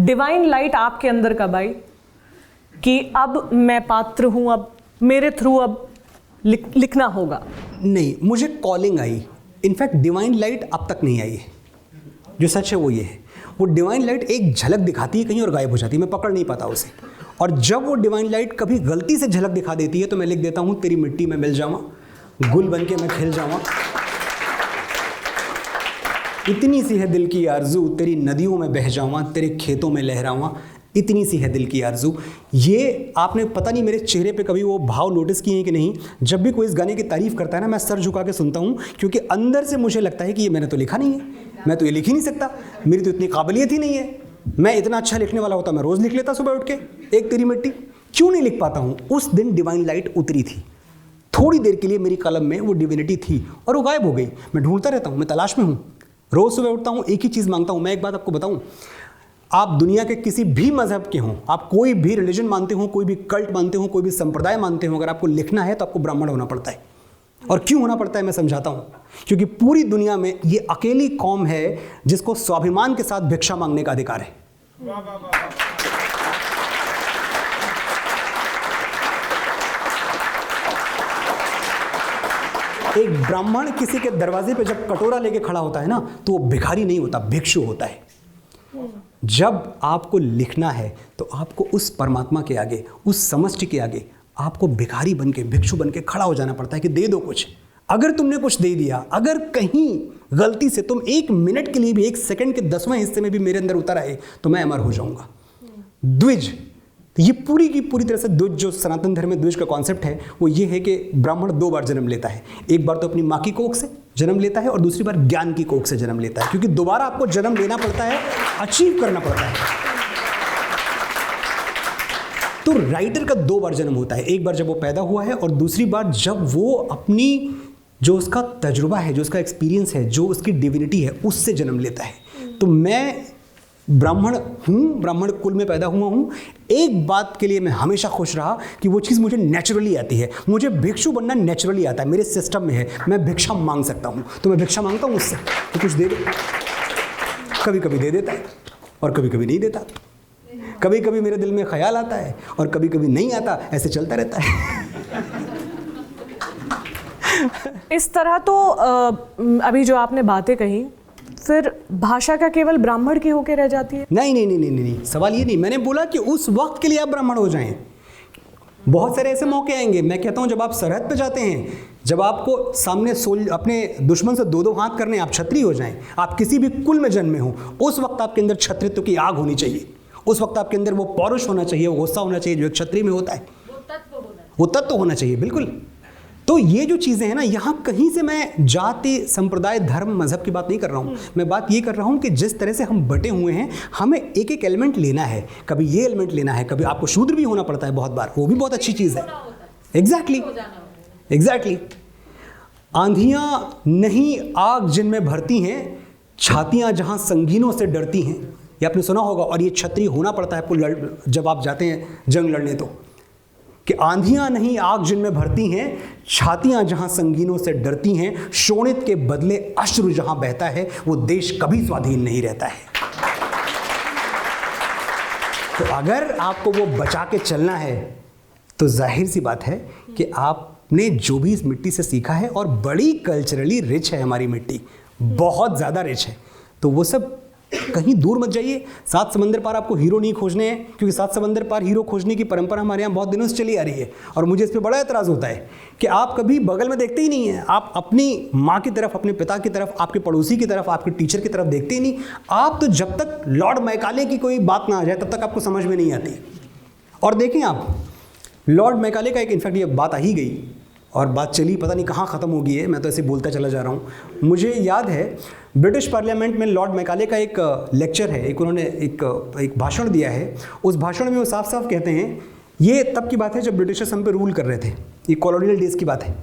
Divine light आपके अंदर कब आई कि अब मैं पात्र हूं, अब मेरे थ्रू अब लिखना होगा? नहीं, मुझे कॉलिंग आई। इनफैक्ट डिवाइन लाइट अब तक नहीं आई है। जो सच है वो ये है, वो डिवाइन लाइट एक झलक दिखाती है कहीं और गायब हो जाती है, मैं पकड़ नहीं पाता उसे। और जब वो डिवाइन लाइट कभी गलती से झलक दिखा देती है तो मैं लिख देता हूँ, तेरी मिट्टी में मिल जाऊँ, गुल बन के मैं खिल जाऊँ, इतनी सी है दिल की आरज़ू, तेरी नदियों में बह जाऊँ, तेरे खेतों में लहराऊँ, इतनी सी है दिल की आरज़ू। ये आपने पता नहीं मेरे चेहरे पे कभी वो भाव नोटिस किए हैं कि नहीं, जब भी कोई इस गाने की तारीफ़ करता है ना, मैं सर झुका के सुनता हूँ, क्योंकि अंदर से मुझे लगता है कि ये मैंने तो लिखा नहीं है, मैं तो ये लिख ही नहीं सकता, मेरी तो इतनी काबिलियत ही नहीं है। मैं इतना अच्छा लिखने वाला होता मैं रोज़ लिख लेता सुबह उठ के एक तेरी मिट्टी। क्यों नहीं लिख पाता हूँ? उस दिन डिवाइन लाइट उतरी थी, थोड़ी देर के लिए मेरी कलम में वो डिविनिटी थी और वो गायब हो गई। मैं ढूंढता रहता हूँ, मैं तलाश में हूँ, रोज़ सुबह उठता हूँ, एक ही चीज़ मांगता हूँ। मैं एक बात आपको बताऊँ, आप दुनिया के किसी भी मजहब के हों, आप कोई भी रिलीजन मानते हो, कोई भी कल्ट मानते हो, कोई भी संप्रदाय मानते हो, अगर आपको लिखना है तो आपको ब्राह्मण होना पड़ता है। और क्यों होना पड़ता है मैं समझाता हूँ। क्योंकि पूरी दुनिया में ये अकेली कौम है जिसको स्वाभिमान के साथ भिक्षा मांगने का अधिकार है। एक ब्राह्मण किसी के दरवाजे पे जब कटोरा लेके खड़ा होता है ना, तो वो भिखारी नहीं होता, भिक्षु होता है। जब आपको लिखना है तो आपको उस परमात्मा के आगे, उस समष्टि के आगे आपको भिखारी बन के, भिक्षु बन के खड़ा हो जाना पड़ता है कि दे दो कुछ। अगर तुमने कुछ दे दिया, अगर कहीं गलती से तुम 1 मिनट के लिए भी, 1 सेकंड के 10वें हिस्से में भी मेरे अंदर उतर आए तो मैं अमर हो जाऊंगा। द्विज, ये पूरी की पूरी तरह से द्विज, जो सनातन धर्म में द्विज का कॉन्सेप्ट है वो ये है कि ब्राह्मण 2 बार जन्म लेता है। एक बार तो अपनी माँ की कोख से जन्म लेता है और दूसरी बार ज्ञान की कोख से जन्म लेता है, क्योंकि दोबारा आपको जन्म लेना पड़ता है, अचीव करना पड़ता है। तो राइटर का 2 बार जन्म होता है, एक बार जब वो पैदा हुआ है और दूसरी बार जब वो अपनी जो उसका तजुर्बा है, जो उसका एक्सपीरियंस है, जो उसकी डिविनिटी है, उससे जन्म लेता है। तो मैं ब्राह्मण हूँ, ब्राह्मण कुल में पैदा हुआ हूँ। एक बात के लिए मैं हमेशा खुश रहा कि वो चीज़ मुझे नेचुरली आती है। मुझे भिक्षु बनना नेचुरली आता है, मेरे सिस्टम में है, मैं भिक्षा मांग सकता हूँ। तो मैं भिक्षा मांगता हूँ उससे तो कुछ दे दे। कभी कभी दे देता है और कभी कभी नहीं देता। कभी कभी मेरे दिल में ख्याल आता है और कभी कभी नहीं आता, ऐसे चलता रहता है। इस तरह तो अभी जो आपने बातें कही, फिर भाषा का केवल ब्राह्मण की होके रह जाती है? नहीं नहीं नहीं नहीं नहीं, सवाल ये नहीं। मैंने बोला कि उस वक्त के लिए आप ब्राह्मण हो जाएं। बहुत सारे ऐसे मौके आएंगे, मैं कहता हूँ, जब आप सरहद पे जाते हैं, जब आपको सामने अपने दुश्मन से 2-2 हाथ करने, आप क्षत्रिय हो जाएं। आप किसी भी कुल में जन्मे हो, उस वक्त आपके अंदर क्षत्रित्व की आग होनी चाहिए। उस वक्त आपके अंदर वो पौरुष होना चाहिए, वो गुस्सा होना चाहिए जो एक क्षत्रिय में होता है, वो तत्व होना चाहिए। बिल्कुल। तो ये जो चीज़ें हैं ना, यहाँ कहीं से मैं जाति, संप्रदाय, धर्म, मजहब की बात नहीं कर रहा हूँ। मैं बात ये कर रहा हूँ कि जिस तरह से हम बटे हुए हैं, हमें एक एक एलिमेंट लेना है। कभी ये एलिमेंट लेना है, कभी आपको शूद्र भी होना पड़ता है बहुत बार, वो भी बहुत अच्छी चीज़ है। एग्जैक्टली। आंधियाँ नहीं आग जिनमें भरती हैं, छातियाँ जहाँ संगीनों से डरती हैं, ये आपने सुना होगा। और ये क्षत्रिय होना पड़ता है आपको जब आप जाते हैं जंग लड़ने, तो कि आंधियां नहीं आग जिनमें भरती हैं, छातियां जहां संगीनों से डरती हैं, शोणित के बदले अश्रु जहां बहता है, वो देश कभी स्वाधीन नहीं रहता है। तो अगर आपको वो बचा के चलना है तो जाहिर सी बात है कि आपने जो भी इस मिट्टी से सीखा है, और बड़ी कल्चरली रिच है हमारी मिट्टी, बहुत ज़्यादा रिच है, तो वो सब कहीं दूर मत जाइए। 7 समंदर पार आपको हीरो नहीं खोजने हैं, क्योंकि 7 समंदर पार हीरो खोजने की परंपरा हमारे यहाँ बहुत दिनों से चली आ रही है। और मुझे इस पर बड़ा एतराज़ होता है कि आप कभी बगल में देखते ही नहीं हैं। आप अपनी माँ की तरफ, अपने पिता की तरफ, आपके पड़ोसी की तरफ, आपके टीचर की तरफ देखते ही नहीं। आप तो जब तक लॉर्ड मैकाले की कोई बात ना आ जाए तब तक आपको समझ में नहीं आती। और देखें आप, लॉर्ड मैकाले का एक, इनफैक्ट ये बात आ ही गई और बात चली, पता नहीं कहाँ ख़त्म हो गई है, मैं तो ऐसे बोलता चला जा रहा हूँ। मुझे याद है ब्रिटिश पार्लियामेंट में लॉर्ड मैकाले का एक लेक्चर है, एक उन्होंने एक भाषण दिया है। उस भाषण में वो साफ साफ कहते हैं, ये तब की बात है जब ब्रिटिशर्स हम पे रूल कर रहे थे, ये कॉलोनियल डेज़ की बात है।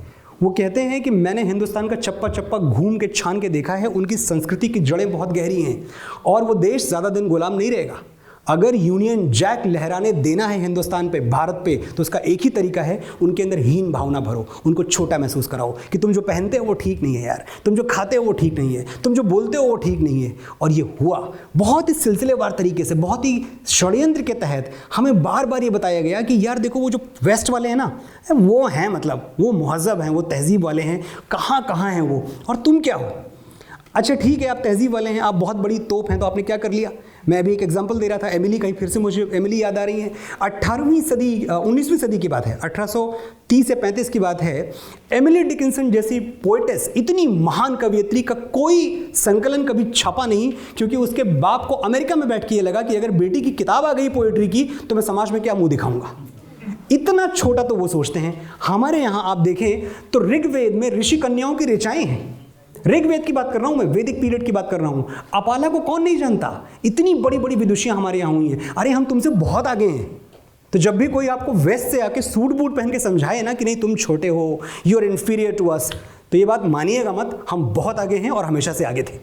वो कहते हैं कि मैंने हिंदुस्तान का चप्पा चप्पा घूम के छान के देखा है, उनकी संस्कृति की जड़ें बहुत गहरी हैं और वो देश ज़्यादा दिन गुलाम नहीं रहेगा। अगर यूनियन जैक लहराने देना है हिंदुस्तान पे, भारत पे, तो उसका एक ही तरीका है, उनके अंदर हीन भावना भरो, उनको छोटा महसूस कराओ कि तुम जो पहनते हो वो ठीक नहीं है यार, तुम जो खाते हो वो ठीक नहीं है, तुम जो बोलते हो वो ठीक नहीं है। और ये हुआ बहुत ही सिलसिलेवार तरीके से, बहुत ही षड्यंत्र के तहत हमें बार बार ये बताया गया कि यार देखो वो जो वेस्ट वाले हैं ना, वो हैं, मतलब वो महज़ब हैं, वो तहज़ीब वाले हैं, कहाँ कहाँ हैं वो, और तुम क्या हो। अच्छा ठीक है, आप तहज़ीब वाले हैं, आप बहुत बड़ी तोप हैं, तो आपने क्या कर लिया। मैं अभी एक एग्जांपल दे रहा था, एमिली, कहीं फिर से मुझे एमिली याद आ रही है। 19वीं सदी की बात है, 1830 से 35 की बात है। एमिली डिकिंसन जैसी पोएटेस, इतनी महान कवियत्री का कोई संकलन कभी छपा नहीं, क्योंकि उसके बाप को अमेरिका में बैठ के ये लगा कि अगर बेटी की किताब आ गई पोएट्री की तो मैं समाज में क्या मुंह दिखाऊंगा। इतना छोटा तो वो सोचते हैं। हमारे यहाँ आप देखें तो ऋग्वेद में ऋषि कन्याओं की ऋचाएं हैं। ऋग्वेद की बात कर रहा हूं मैं, वैदिक पीरियड की बात कर रहा हूं। अपाला को कौन नहीं जानता, इतनी बड़ी बड़ी विदुषियां हमारे यहाँ हुई हैं। अरे हम तुमसे बहुत आगे हैं। तो जब भी कोई आपको वेस्ट से आके सूट बूट पहन के समझाए ना कि नहीं तुम छोटे हो, you are inferior to us, तो ये बात मानिएगा मत, हम बहुत आगे हैं और हमेशा से आगे थे।